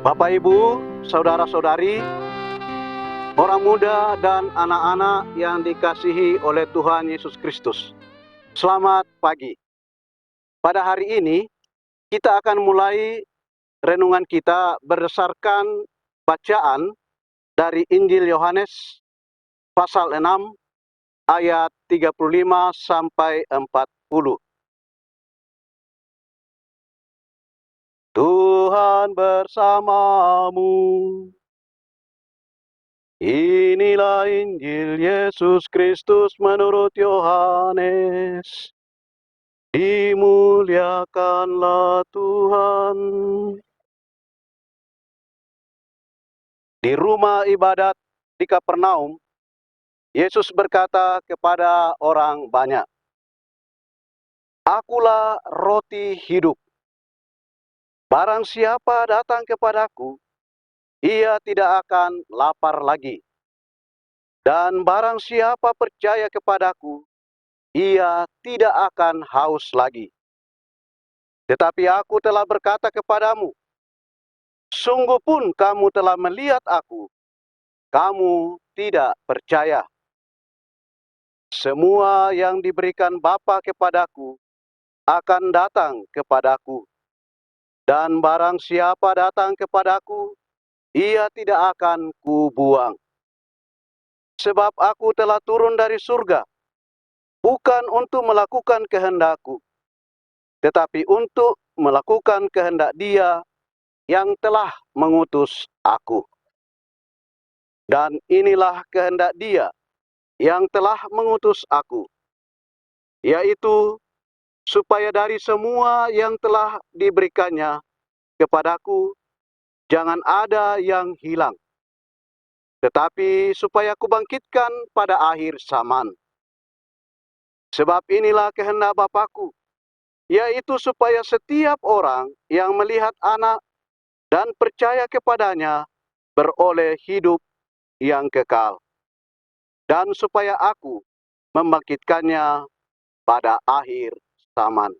Bapak Ibu, saudara-saudari, orang muda dan anak-anak yang dikasihi oleh Tuhan Yesus Kristus. Selamat pagi. Pada hari ini, kita akan mulai renungan kita berdasarkan bacaan dari Injil Yohanes pasal 6 ayat 35 sampai 40. Tuhan bersamamu. Inilah Injil Yesus Kristus menurut Yohanes. Dimuliakanlah Tuhan. Di rumah ibadat di Kapernaum, Yesus berkata kepada orang banyak, "Akulah roti hidup. Barang siapa datang kepadaku, ia tidak akan lapar lagi. Dan barang siapa percaya kepadaku, ia tidak akan haus lagi. Tetapi aku telah berkata kepadamu, sungguh pun kamu telah melihat aku, kamu tidak percaya. Semua yang diberikan Bapa kepadaku akan datang kepadaku. Dan barang siapa datang kepadaku, ia tidak akan kubuang. Sebab aku telah turun dari surga, bukan untuk melakukan kehendakku, tetapi untuk melakukan kehendak Dia yang telah mengutus aku. Dan inilah kehendak Dia yang telah mengutus aku, yaitu supaya dari semua yang telah diberikannya kepadaku, jangan ada yang hilang, tetapi supaya kubangkitkan pada akhir zaman. Sebab inilah kehendak Bapa-Ku, yaitu supaya setiap orang yang melihat Anak dan percaya kepadanya beroleh hidup yang kekal, dan supaya aku membangkitkannya pada akhir zaman."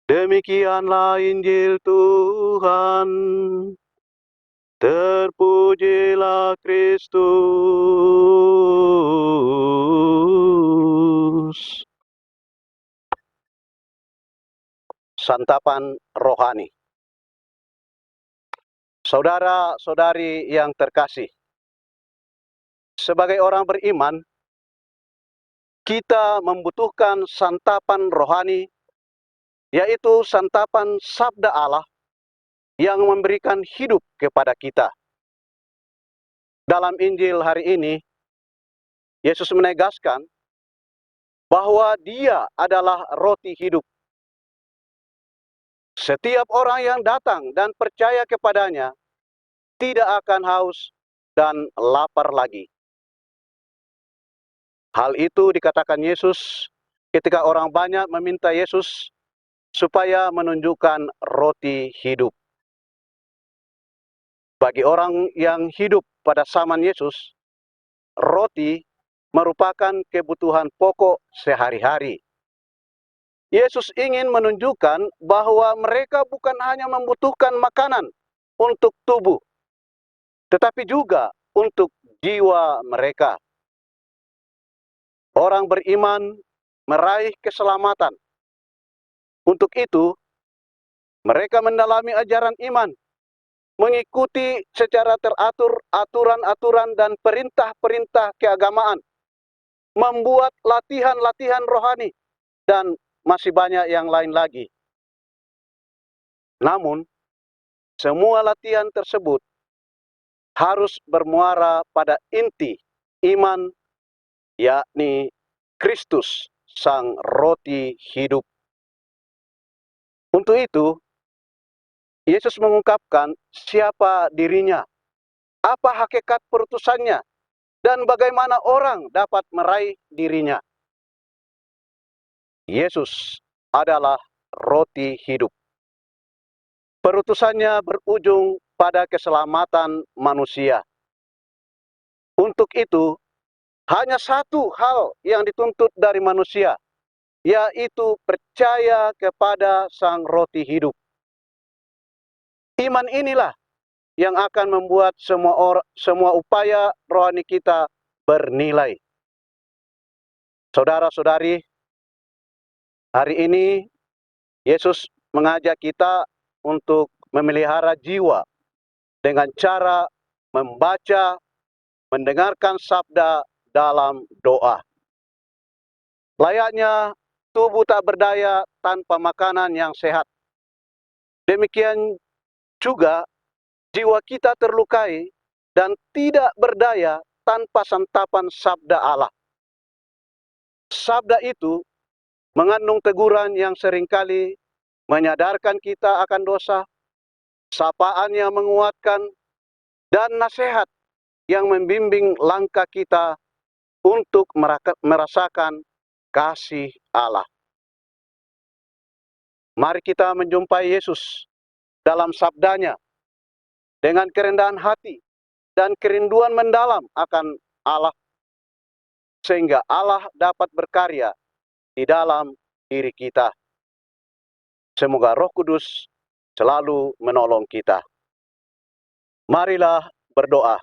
Demikianlah Injil Tuhan. Terpujilah Kristus. Santapan rohani. Saudara-saudari yang terkasih, sebagai orang beriman, kita membutuhkan santapan rohani, yaitu santapan sabda Allah yang memberikan hidup kepada kita. Dalam Injil hari ini, Yesus menegaskan bahwa Dia adalah roti hidup. Setiap orang yang datang dan percaya kepadanya tidak akan haus dan lapar lagi. Hal itu dikatakan Yesus ketika orang banyak meminta Yesus supaya menunjukkan roti hidup. Bagi orang yang hidup pada zaman Yesus, roti merupakan kebutuhan pokok sehari-hari. Yesus ingin menunjukkan bahwa mereka bukan hanya membutuhkan makanan untuk tubuh, tetapi juga untuk jiwa mereka. Orang beriman meraih keselamatan. Untuk itu, mereka mendalami ajaran iman, mengikuti secara teratur aturan-aturan dan perintah-perintah keagamaan, membuat latihan-latihan rohani, dan masih banyak yang lain lagi. Namun, semua latihan tersebut harus bermuara pada inti iman, yakni Kristus, Sang Roti Hidup. Untuk itu, Yesus mengungkapkan siapa dirinya, apa hakikat perutusannya, dan bagaimana orang dapat meraih dirinya. Yesus adalah roti hidup. Perutusannya berujung pada keselamatan manusia. Untuk itu, hanya satu hal yang dituntut dari manusia, yaitu percaya kepada Sang Roti Hidup. Iman inilah yang akan membuat semua upaya rohani kita bernilai. Saudara-saudari, hari ini Yesus mengajak kita untuk memelihara jiwa dengan cara membaca, mendengarkan sabda dalam doa. Layaknya tubuh tak berdaya tanpa makanan yang sehat. Demikian juga jiwa kita terlukai dan tidak berdaya tanpa santapan sabda Allah. Sabda itu mengandung teguran yang seringkali menyadarkan kita akan dosa, sapaan yang menguatkan, dan nasihat yang membimbing langkah kita untuk merasakan kasih Allah. Mari kita menjumpai Yesus dalam sabdanya dengan kerendahan hati dan kerinduan mendalam akan Allah, sehingga Allah dapat berkarya di dalam diri kita. Semoga Roh Kudus selalu menolong kita. Marilah berdoa.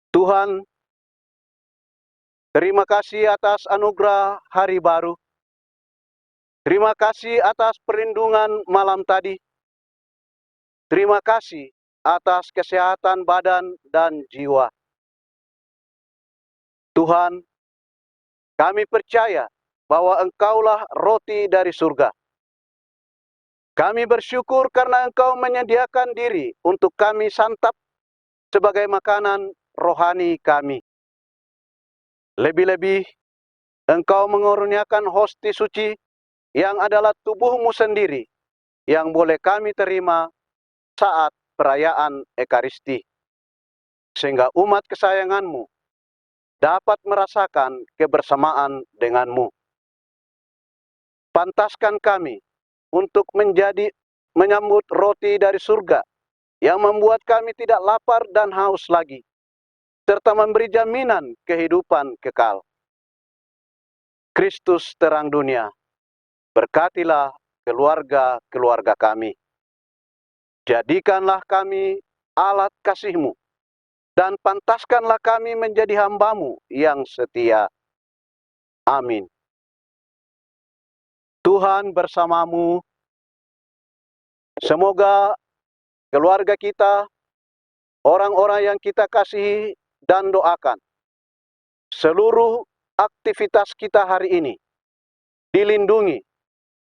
Tuhan, terima kasih atas anugerah hari baru. Terima kasih atas perlindungan malam tadi. Terima kasih atas kesehatan badan dan jiwa. Tuhan, kami percaya bahwa Engkaulah roti dari surga. Kami bersyukur karena Engkau menyediakan diri untuk kami santap sebagai makanan rohani kami. Lebih-lebih, Engkau mengurniakan hosti suci yang adalah tubuh-Mu sendiri yang boleh kami terima saat perayaan Ekaristi, sehingga umat kesayangan-Mu dapat merasakan kebersamaan dengan-Mu. Pantaskan kami untuk menyambut roti dari surga yang membuat kami tidak lapar dan haus lagi, serta memberi jaminan kehidupan kekal. Kristus terang dunia, berkatilah keluarga-keluarga kami. Jadikanlah kami alat kasih-Mu, dan pantaskanlah kami menjadi hamba-Mu yang setia. Amin. Tuhan bersamamu. Semoga keluarga kita, orang-orang yang kita kasihi dan doakan, seluruh aktivitas kita hari ini dilindungi,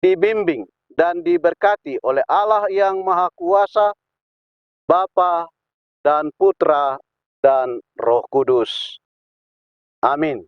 dibimbing, dan diberkati oleh Allah yang Maha Kuasa, Bapa dan Putra dan Roh Kudus. Amin.